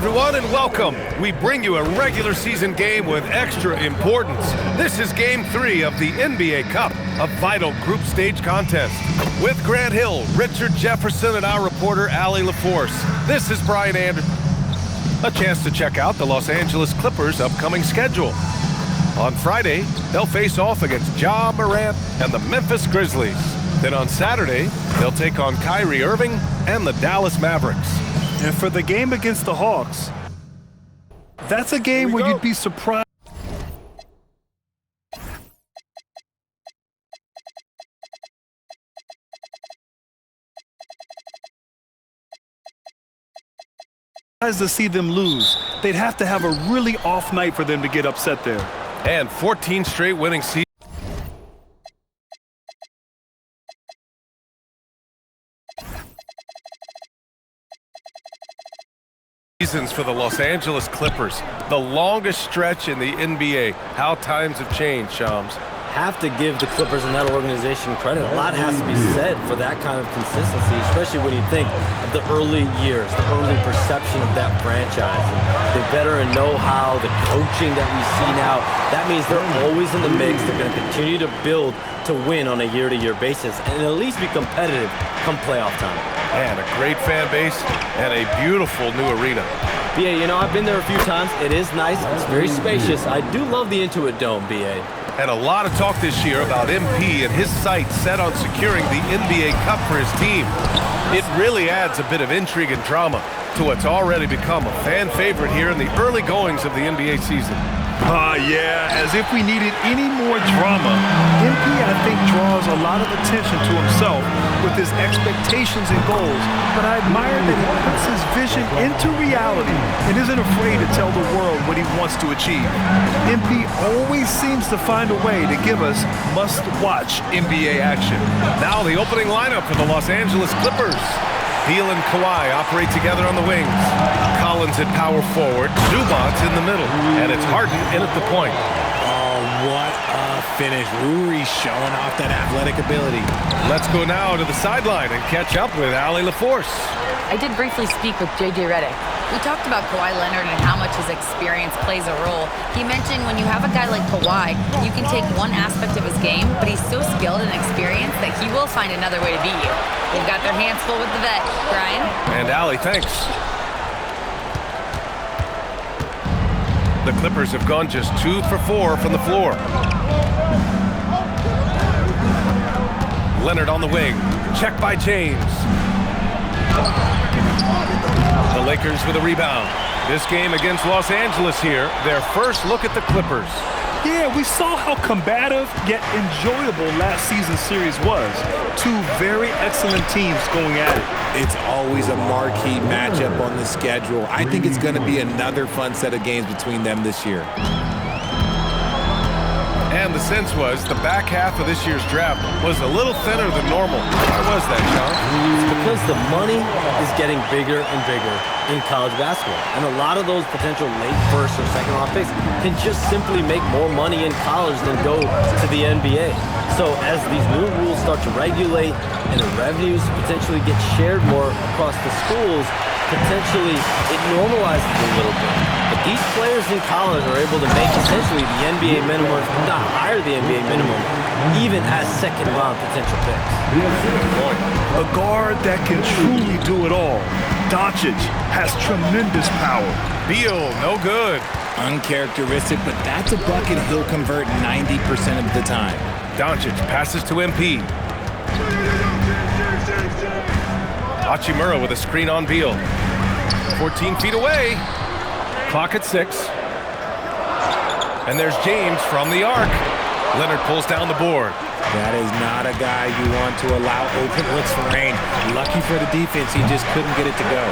everyone, and welcome. We bring you a regular season game with extra importance. This is Game 3 of the NBA Cup, a vital group stage contest. With Grant Hill, Richard Jefferson, and our reporter, Allie LaForce. This is Brian Anderson. A chance to check out the Los Angeles Clippers' upcoming schedule. On Friday, they'll face off against Ja Morant and the Memphis Grizzlies. Then on Saturday, they'll take on Kyrie Irving and the Dallas Mavericks. And for the game against the Hawks, that's a game where you'd be surprised to see them lose. They'd have to have a really off night for them to get upset there. And 14 straight winning seasons for the Los Angeles Clippers. The longest stretch in the NBA. How times have changed, Shams. Have to give the Clippers and that organization credit. A lot has to be said for that kind of consistency, especially when you think of the early years, the early perception of that franchise. The veteran know-how, the coaching that we see now, that means they're always in the mix. They're going to continue to build to win on a year-to-year basis and at least be competitive come playoff time. And a great fan base and a beautiful new arena. BA, you know, I've been there a few times. It is nice. It's very spacious. I do love the Intuit Dome, BA. And a lot of talk this year about MP and his sights set on securing the NBA Cup for his team. It really adds a bit of intrigue and drama to what's already become a fan favorite here in the early goings of the NBA season. Yeah, as if we needed any more drama. MP, I think, draws a lot of attention to himself with his expectations and goals, but I admire that he puts his vision into reality and isn't afraid to tell the world what he wants to achieve. MP always seems to find a way to give us must-watch NBA action. Now the opening lineup for the Los Angeles Clippers. Beal and Kawhi operate together on the wings. Collins at power forward, Zubac's in the middle, and it's Harden in at the point. Oh, what a finish. Uri's showing off that athletic ability. Let's go now to the sideline and catch up with Allie LaForce. I did briefly speak with J.J. Redick. We talked about Kawhi Leonard and how much his experience plays a role. He mentioned when you have a guy like Kawhi, you can take one aspect of his game, but he's so skilled and experienced that he will find another way to beat you. They've got their hands full with the vet. Brian? And Allie, thanks. The Clippers have gone just 2 for 4 from the floor. Leonard on the wing. Check by James. The Lakers with a rebound. This game against Los Angeles here, their first look at the Clippers. Yeah, we saw how combative yet enjoyable last season's series was. Two very excellent teams going at it. It's always a marquee matchup on the schedule. I think it's going to be another fun set of games between them this year. And the sense was the back half of this year's draft was a little thinner than normal. Why was that, Sean? It's because the money is getting bigger and bigger in college basketball. And a lot of those potential late first or second round picks can just simply make more money in college than go to the NBA. So as these new rules start to regulate and the revenues potentially get shared more across the schools, potentially it normalizes a little bit. But these players in college are able to make essentially the NBA minimum, if not higher the NBA minimum, even as second-round potential picks. A guard that can truly do it all. Doncic has tremendous power. Beal, no good. Uncharacteristic, but that's a bucket he'll convert 90% of the time. Doncic passes to MP. Hachimura with a screen on Beal. 14 feet away. Clock at 6. And there's James from the arc. Leonard pulls down the board. That is not a guy you want to allow open looks for rain. Lucky for the defense, he just couldn't get it to go.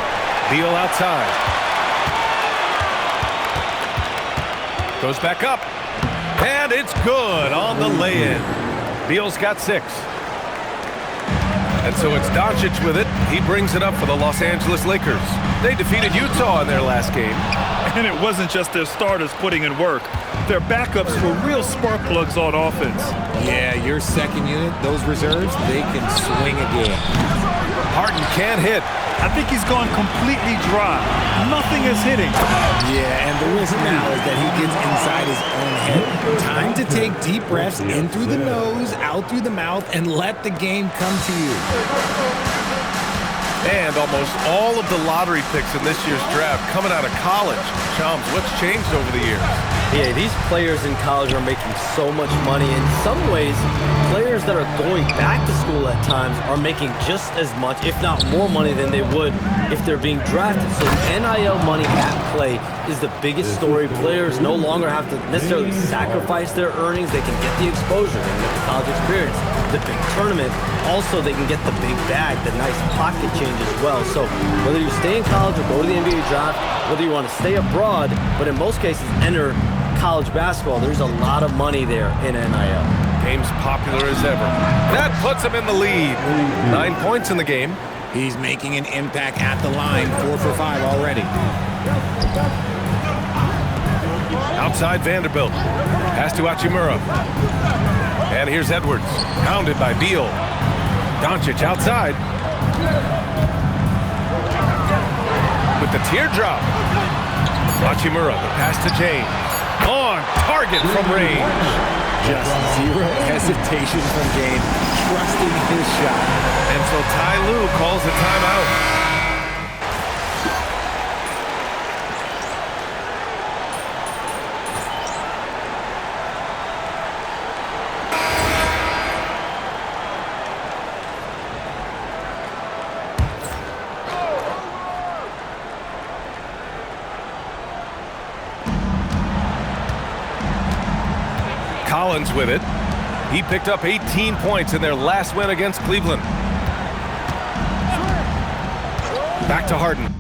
Beal outside. Goes back up. And it's good on the lay-in. Beal's got 6. And so it's Doncic with it. He brings it up for the Los Angeles Lakers. They defeated Utah in their last game. And it wasn't just their starters putting in work. Their backups were real spark plugs on offense. Yeah, your second unit, those reserves, they can swing again. Harden can't hit. I think he's gone completely dry. Nothing is hitting. Yeah, and the risk now is that he gets inside his own head. Time to take deep breaths in through the nose, out through the mouth, and let the game come to you. And almost all of the lottery picks in this year's draft coming out of college. Chums, what's changed over the years? Yeah, these players in college are making so much money. In some ways, players that are going back to school at times are making just as much, if not more money than they would if they're being drafted. So the NIL money at play is the biggest story. Players no longer have to necessarily sacrifice their earnings. They can get the exposure, they can get the college experience, the big tournament. Also, they can get the big bag, the nice pocket change as well. So whether you stay in college or go to the NBA draft, whether you want to stay abroad, but in most cases enter college basketball, there's a lot of money there in NIL. Game's popular as ever. That puts him in the lead. 9 points in the game. He's making an impact at the line, 4 for 5 already. Outside Vanderbilt. Pass to Hachimura. And here's Edwards. Pounded by Beal. Doncic outside. With the teardrop. Hachimura, the pass to James. On target from range. Just zero hesitation from James, trusting his shot. And so Ty Lue calls a timeout. Collins with it. He picked up 18 points in their last win against Cleveland. Back to Harden.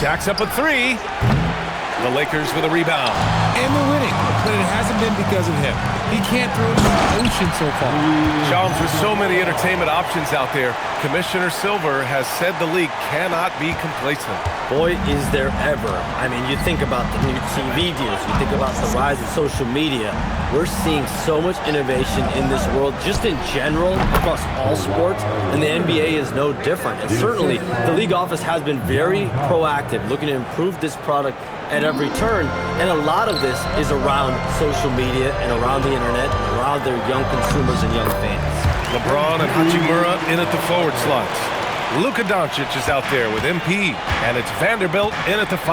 Jacks up a three. The Lakers with a rebound. And they're winning, but it hasn't been because of him. He can't throw it in the ocean so far. Shams, with so many entertainment options out there, Commissioner Silver has said the league cannot be complacent. Boy, is there ever. I mean, you think about the new TV deals, you think about the rise of social media. We're seeing so much innovation in this world, just in general, across all sports, and the NBA is no different. And certainly, the league office has been very proactive, looking to improve this product at every turn, and a lot of this is around social media and around the internet and around their young consumers and young fans. LeBron and Hachimura in at the forward slots. Luka Doncic is out there with MP, and it's Vanderbilt in at the 5.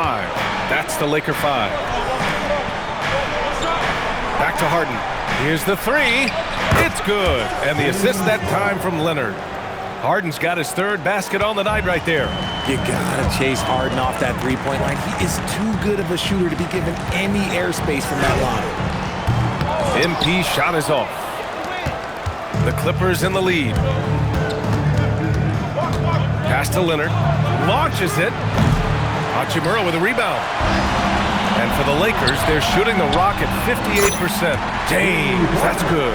That's the Laker 5. Back to Harden. Here's the 3. It's good, and the assist that time from Leonard. Harden's got his third basket on the night right there. You gotta chase Harden off that three-point line. He is too good of a shooter to be given any airspace from that line. MP shot is off. The Clippers in the lead. Pass to Leonard. Launches it. Hachimura with a rebound. And for the Lakers, they're shooting the rock at 58%. James, that's good.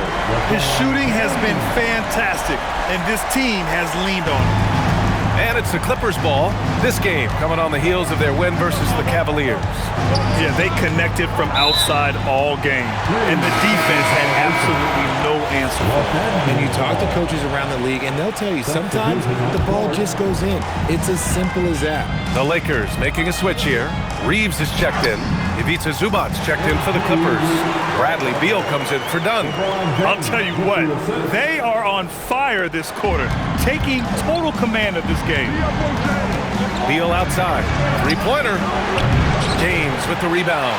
His shooting has been fantastic, and this team has leaned on him. And it's the Clippers' ball. This game coming on the heels of their win versus the Cavaliers. Yeah, they connected from outside all game, and the defense had absolutely no answer for it. And you talk to coaches around the league, and they'll tell you sometimes the ball just goes in. It's as simple as that. The Lakers making a switch here. Reeves is checked in. Ivica Zubac's checked in for the Clippers. Bradley Beal comes in for Dunn. I'll tell you what, they are on fire this quarter, taking total command of this game. Beal outside. Three-pointer. James with the rebound.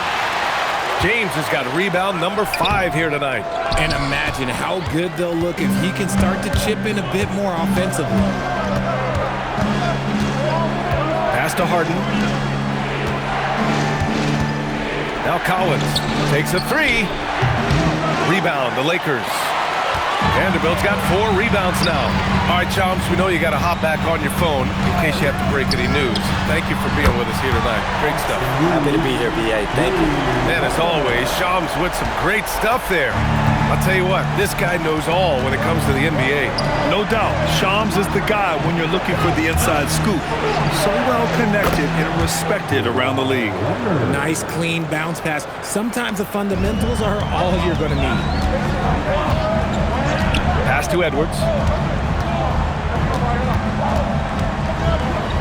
James has got rebound number 5 here tonight. And imagine how good they'll look if he can start to chip in a bit more offensively. Pass to Harden. Now Collins takes a 3. Rebound, the Lakers. Vanderbilt's got 4 rebounds now. All right, Chomps, we know you got to hop back on your phone in case you have to break any news. Thank you for being with us here tonight. Great stuff. Happy to be here, B.A. Thank you. And as always, Chomps with some great stuff there. I'll tell you what, this guy knows all when it comes to the NBA. No doubt, Shams is the guy when you're looking for the inside scoop. So well connected and respected around the league. Nice, clean bounce pass. Sometimes the fundamentals are all you're going to need. Pass to Edwards.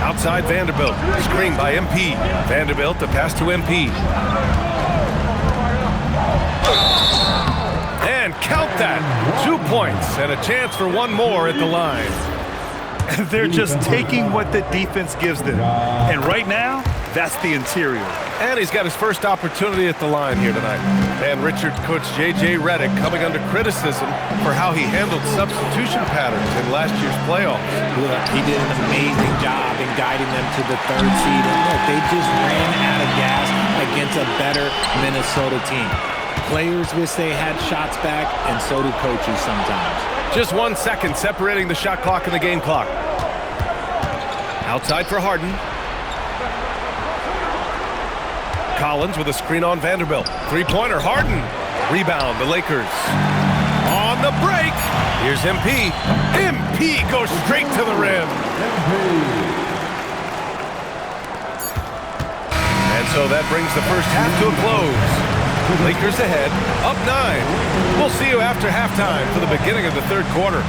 Outside Vanderbilt. Screen by MP. Vanderbilt, the pass to MP. And count that. 2 points and a chance for one more at the line. They're just taking what the defense gives them. And right now, that's the interior. And he's got his first opportunity at the line here tonight. And Richard coach J.J. Redick coming under criticism for how he handled substitution patterns in last year's playoffs. Look, he did an amazing job in guiding them to the 3rd seed. And look, they just ran out of gas against a better Minnesota team. Players wish they had shots back, and so do coaches sometimes. Just 1 second separating the shot clock and the game clock. Outside for Harden. Collins with a screen on Vanderbilt. Three-pointer, Harden. Rebound, the Lakers. On the break, here's MP. MP goes straight to the rim. And so that brings the first half to a close. Lakers ahead, up 9. We'll see you after halftime for the beginning of the 3rd quarter.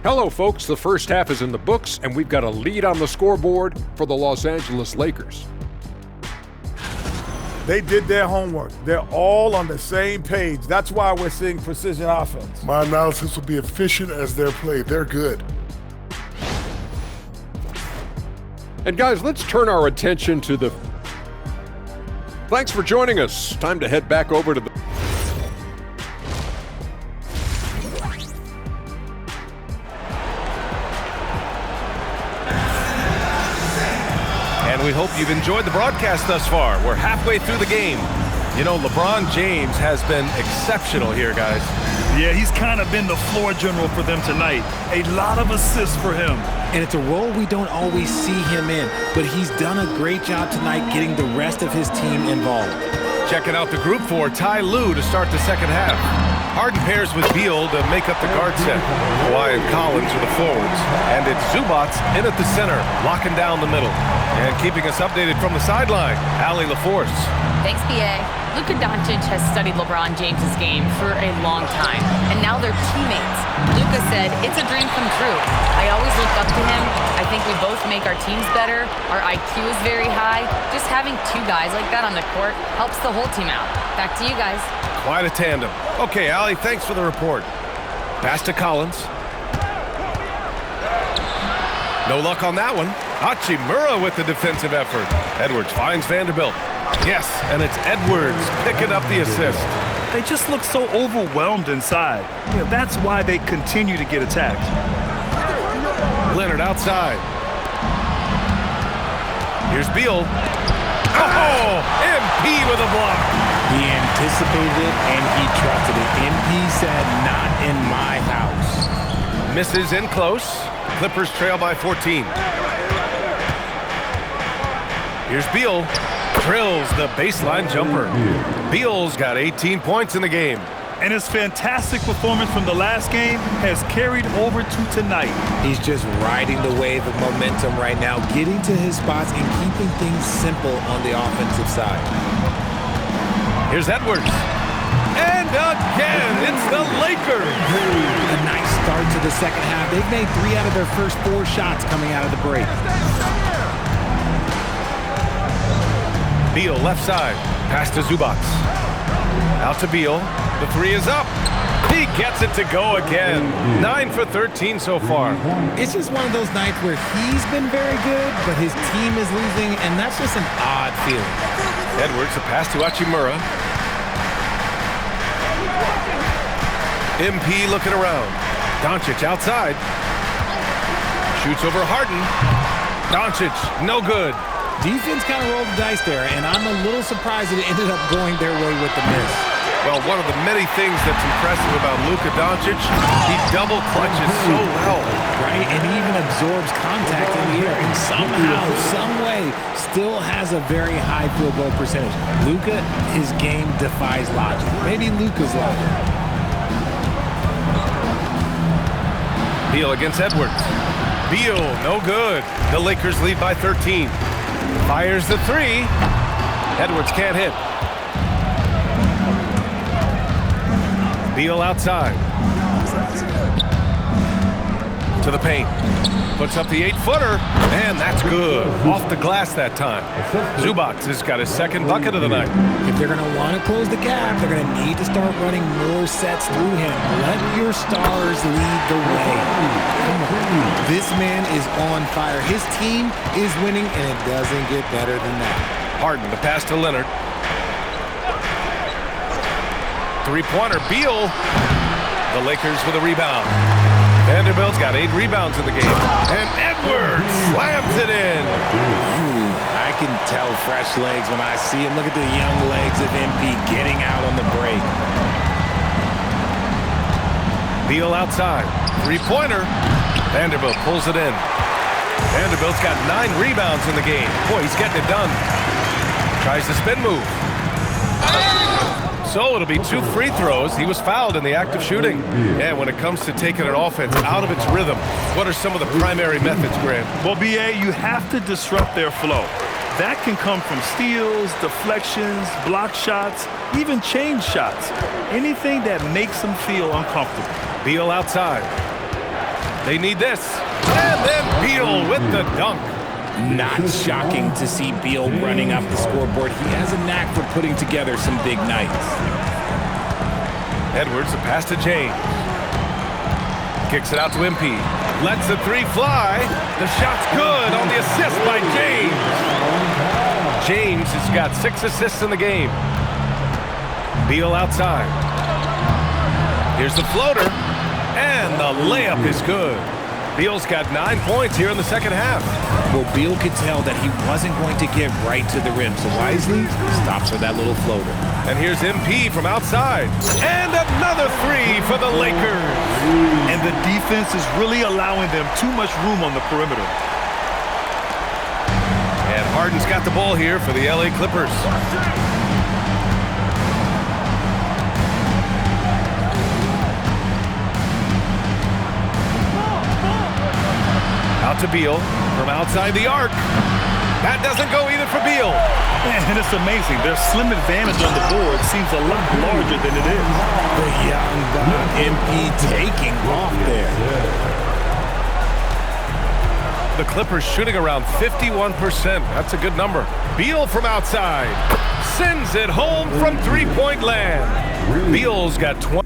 Hello, folks. The first half is in the books, and we've got a lead on the scoreboard for the Los Angeles Lakers. They did their homework. They're all on the same page. That's why we're seeing precision offense. My analysis will be efficient as their play. They're good. And guys, let's turn our attention to the... Thanks for joining us. Time to head back over to the... And we hope you've enjoyed the broadcast thus far. We're halfway through the game. You know, LeBron James has been exceptional here, guys. Yeah, he's kind of been the floor general for them tonight. A lot of assists for him. And it's a role we don't always see him in, but he's done a great job tonight getting the rest of his team involved. Checking out the group for Ty Lue to start the second half. Harden pairs with Beal to make up the guard set. Kawhi and Collins are the forwards. And it's Zubac in at the center, locking down the middle. And keeping us updated from the sideline, Allie LaForce. Thanks, BA. Luka Doncic has studied LeBron James's game for a long time, and now they're teammates. Luka said, "It's a dream come true. I always look up to him. I think we both make our teams better. Our IQ is very high. Just having two guys like that on the court helps the whole team out." Back to you guys. Quite a tandem. Okay, Allie, thanks for the report. Pass to Collins. No luck on that one. Hachimura with the defensive effort. Edwards finds Vanderbilt. Yes, and it's Edwards picking up the assist. They just look so overwhelmed inside. You know, that's why they continue to get attacked. Leonard outside. Here's Beal. Oh, MP with a block. He anticipated it and he trusted it. MP said, "Not in my house." Misses in close. Clippers trail by 14. Here's Beal. Drills the baseline jumper. Beal's got 18 points in the game. And his fantastic performance from the last game has carried over to tonight. He's just riding the wave of momentum right now, getting to his spots and keeping things simple on the offensive side. Here's Edwards. And again, it's the Lakers. A nice start to the second half. They've made 3 out of their first 4 shots coming out of the break. Beal left side. Pass to Zubac. Out to Beal. The 3 is up. He gets it to go again. 9 for 13 so far. It's just one of those nights where he's been very good, but his team is losing, and that's just an odd feeling. Edwards, a pass to Hachimura. MP looking around. Doncic outside. Shoots over Harden. Doncic, no good. Defense kind of rolled the dice there, and I'm a little surprised that it ended up going their way with the miss. Well, one of the many things that's impressive about Luka Doncic, he double clutches so well. Right, and he even absorbs contact in the air, and somehow, some way, still has a very high field goal percentage. Luka, his game defies logic. Maybe Luka's logic. Beal against Edwards. Beal, no good. The Lakers lead by 13. Fires the 3. Edwards can't hit. Beal outside. To the paint. Puts up the 8-footer, and that's good. Off the glass that time. Zubac has got his second bucket of the night. If they're going to want to close the gap, they're going to need to start running more sets through him. Let your stars lead the way. Come on. This man is on fire. His team is winning, and it doesn't get better than that. Harden, the pass to Leonard. Three-pointer, Beal. The Lakers with a rebound. Vanderbilt's got 8 rebounds in the game. And Edwards slams it in. I can tell fresh legs when I see him. Look at the young legs of MP getting out on the break. Beal outside. Three-pointer. Vanderbilt pulls it in. Vanderbilt's got 9 rebounds in the game. Boy, he's getting it done. Tries the spin move. So it'll be 2 free throws. He was fouled in the act of shooting. Yeah, when it comes to taking an offense out of its rhythm, what are some of the primary methods, Grant? Well, BA, you have to disrupt their flow. That can come from steals, deflections, block shots, even change shots. Anything that makes them feel uncomfortable. Beal outside. They need this. And then Beal with the dunk. Not shocking to see Beal running up the scoreboard. He has a knack for putting together some big nights. Edwards, a pass to James. Kicks it out to MP. Lets the 3 fly. The shot's good on the assist by James. James has got 6 assists in the game. Beal outside. Here's the floater. And the layup is good. Beal's got 9 points here in the second half. Well, Beal could tell that he wasn't going to get right to the rim, so wisely stops for that little floater. And here's MP from outside. And another three for the Lakers. And the defense is really allowing them too much room on the perimeter. And Harden's got the ball here for the LA Clippers. Out to Beal from outside the arc. That doesn't go either for Beal. And it's amazing. Their slim advantage on the board seems a lot larger than it is. The young gun, MP taking off there. The Clippers shooting around 51%. That's a good number. Beal from outside. Sends it home from three-point land. Beal's got 20.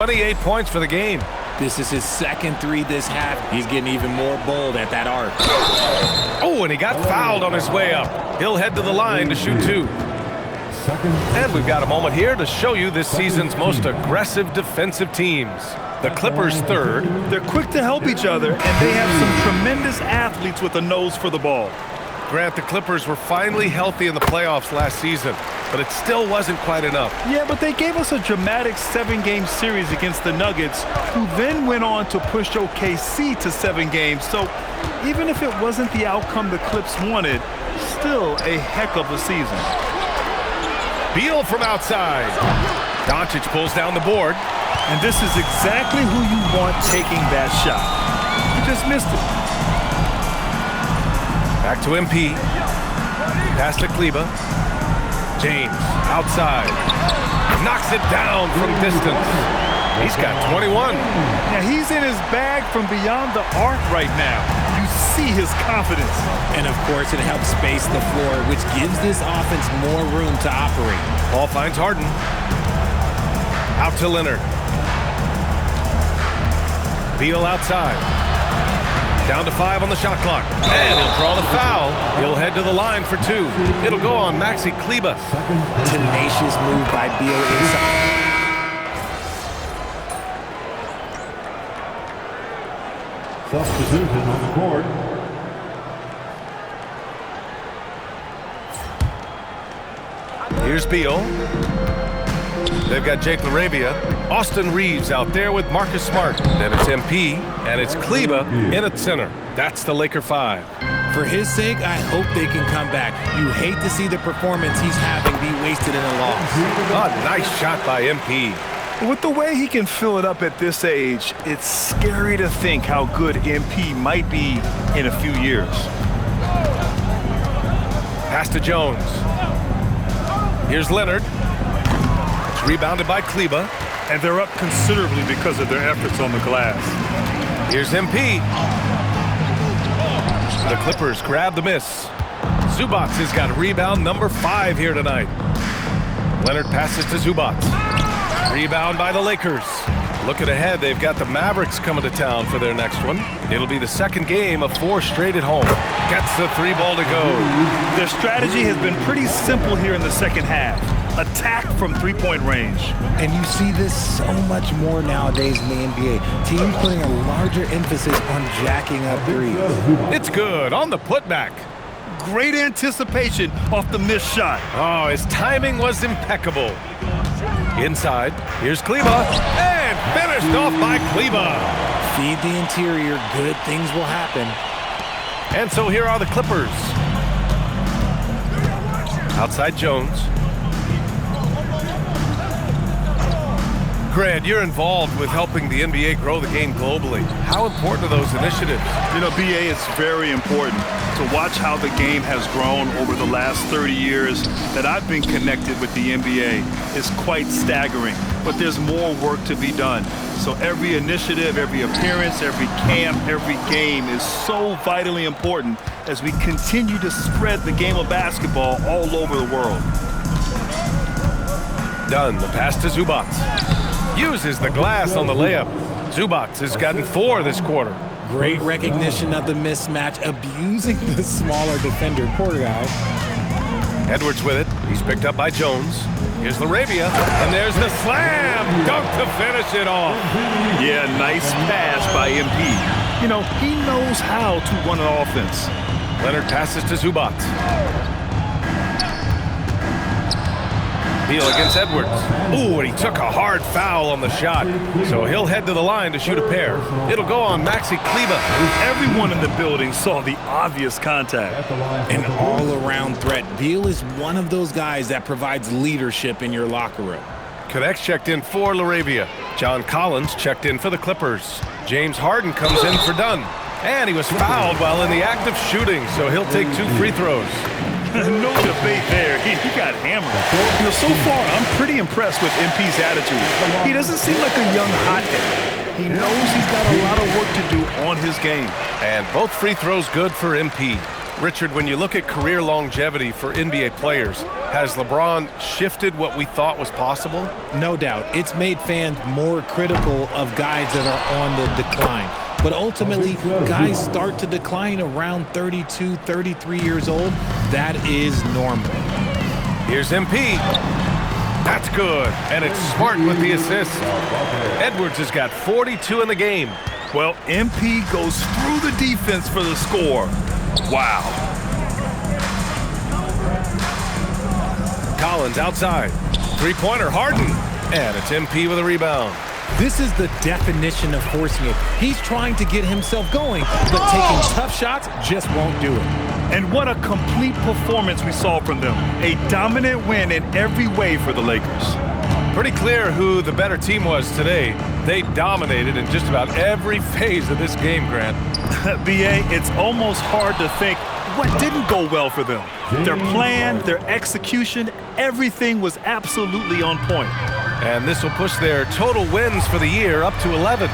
$28 points for the game. This is his second three this half. He's getting even more bold at that arc. Oh, and he got fouled on his way up. He'll head to the line to shoot two. And we've got a moment here to show you this season's most aggressive defensive teams. The Clippers third. They're quick to help each other, and they have some tremendous athletes with a nose for the ball. Grant, the Clippers were finally healthy in the playoffs last season, but it still wasn't quite enough. Yeah, but they gave us a dramatic 7-game series against the Nuggets, who then went on to push OKC to 7 games. So even if it wasn't the outcome the Clips wanted, still a heck of a season. Beal from outside. Doncic pulls down the board. And this is exactly who you want taking that shot. You just missed it. Back to MP. Pass to Kleba. James outside. Knocks it down from distance. He's got 21. Yeah, he's in his bag from beyond the arc right now. You see his confidence. And of course, it helps space the floor, which gives this offense more room to operate. Ball finds Harden. Out to Leonard. Beal outside. Down to 5 on the shot clock. And he'll draw the foul. He'll head to the line for 2. It'll go on Maxi Kleba. Tenacious move by Beal inside. Substitution on the court. Here's Beal. They've got Jake LaRavia. Austin Reeves out there with Marcus Smart. Then it's MP, and it's Kleba in at center. That's the Laker 5. For his sake, I hope they can come back. You hate to see the performance he's having be wasted in a loss. A nice shot by MP. With the way he can fill it up at this age, it's scary to think how good MP might be in a few years. Pass to Jones. Here's Leonard. It's rebounded by Kleba. And they're up considerably because of their efforts on the glass. Here's MP. The Clippers grab the miss. Zubac has got rebound number 5 here tonight. Leonard passes to Zubac. Rebound by the Lakers. Looking ahead, they've got the Mavericks coming to town for their next one. It'll be the second game of 4 straight at home. Gets the 3 ball to go. Their strategy has been pretty simple here in the second half. attack from three-point range. And you see this so much more nowadays in the NBA. Teams putting a larger emphasis on jacking up threes. It's good on the putback. Great anticipation off the missed shot. Oh, his timing was impeccable. Inside, here's Kleba, and finished off by Kleba. Feed the interior, good things will happen. And so here are the Clippers. Outside Jones. Grant, you're involved with helping the NBA grow the game globally. How important are those initiatives? You know, BA, it's very important to watch how the game has grown over the last 30 years that I've been connected with the NBA. It's quite staggering, but there's more work to be done. So every initiative, every appearance, every camp, every game is so vitally important as we continue to spread the game of basketball all over the world. Done. The pass to Zubac. Uses the glass on the layup. Zubac has gotten 4 this quarter. Great recognition of the mismatch, abusing the smaller defender. Poor guy. Edwards with it. He's picked up by Jones. Here's Laravia, and there's the slam dunk to finish it off. Yeah, nice pass by MP. You know, he knows how to run an offense. Leonard passes to Zubac. Beal against Edwards. Ooh, and he took a hard foul on the shot. So he'll head to the line to shoot a pair. It'll go on Maxi Kleba. Everyone in the building saw the obvious contact. An all-around threat. Beal is one of those guys that provides leadership in your locker room. Connects checked in for Laravia. John Collins checked in for the Clippers. James Harden comes in for Dunn. And he was fouled while in the act of shooting, so he'll take 2 free throws. No debate there. He got hammered. You know, so far, I'm pretty impressed with MP's attitude. He doesn't seem like a young hothead. He knows he's got a lot of work to do on his game. And both free throws good for MP. Richard, when you look at career longevity for NBA players, has LeBron shifted what we thought was possible? No doubt. It's made fans more critical of guys that are on the decline. But ultimately, guys start to decline around 32, 33 years old. That is normal. Here's MP. That's good. And it's Smart with the assist. Edwards has got 42 in the game. Well, MP goes through the defense for the score. Wow. Collins outside. Three-pointer, Harden. And it's MP with a rebound. This is the definition of forcing it. He's trying to get himself going, but taking tough shots just won't do it. And what a complete performance we saw from them. A dominant win in every way for the Lakers. Pretty clear who the better team was today. They dominated in just about every phase of this game, Grant. BA, it's almost hard to think what didn't go well for them. Their plan, their execution, everything was absolutely on point. And this will push their total wins for the year up to 11.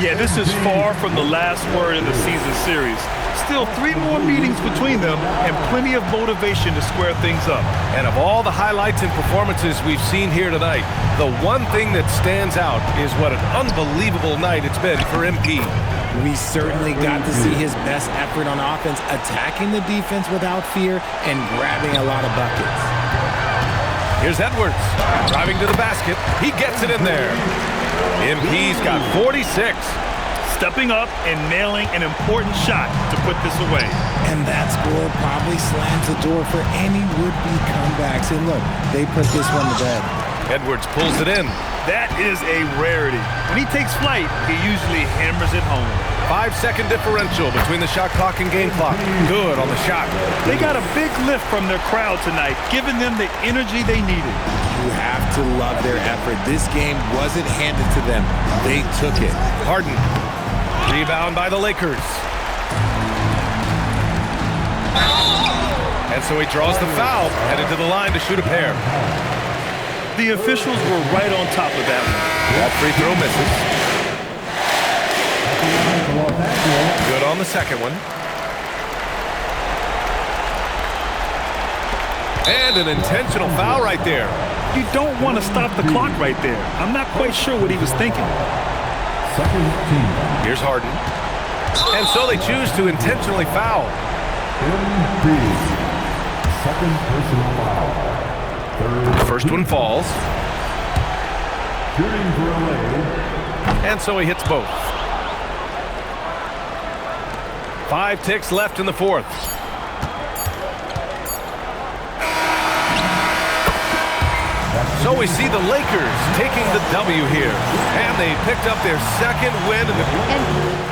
Yeah, this is far from the last word in the season series. Still 3 more meetings between them and plenty of motivation to square things up. And of all the highlights and performances we've seen here tonight, the one thing that stands out is what an unbelievable night it's been for MP. We certainly got to see his best effort on offense, attacking the defense without fear and grabbing a lot of buckets. Here's Edwards, driving to the basket. He gets it in there. MP's got 46. Stepping up and nailing an important shot to put this away. And that score probably slams the door for any would-be comebacks. And look, they put this one to bed. Edwards pulls it in. That is a rarity. When he takes flight, he usually hammers it home. 5-second differential between the shot clock and game clock. Good on the shot. They got a big lift from their crowd tonight, giving them the energy they needed. You have to love their effort. This game wasn't handed to them. They took it. Harden. Rebound by the Lakers. And so he draws the foul, headed to the line to shoot a pair. The officials were right on top of that one. That free throw misses. Good on the second one. And an intentional foul right there. You don't want to stop the clock right there. I'm not quite sure what he was thinking. Here's Harden. And so they choose to intentionally foul. Second personal foul. First one falls. And so he hits both. 5 ticks left in the fourth. So we see the Lakers taking the W here. And they picked up their second win. And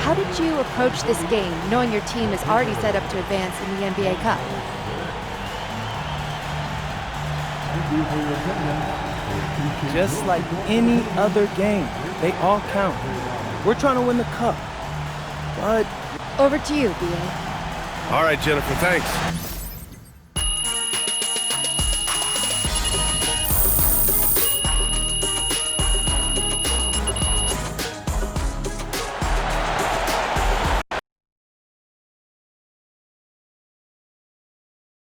how did you approach this game, knowing your team is already set up to advance in the NBA Cup? Just like any other game, they all count. We're trying to win the cup, but... Over to you, B.A. All right, Jennifer, thanks.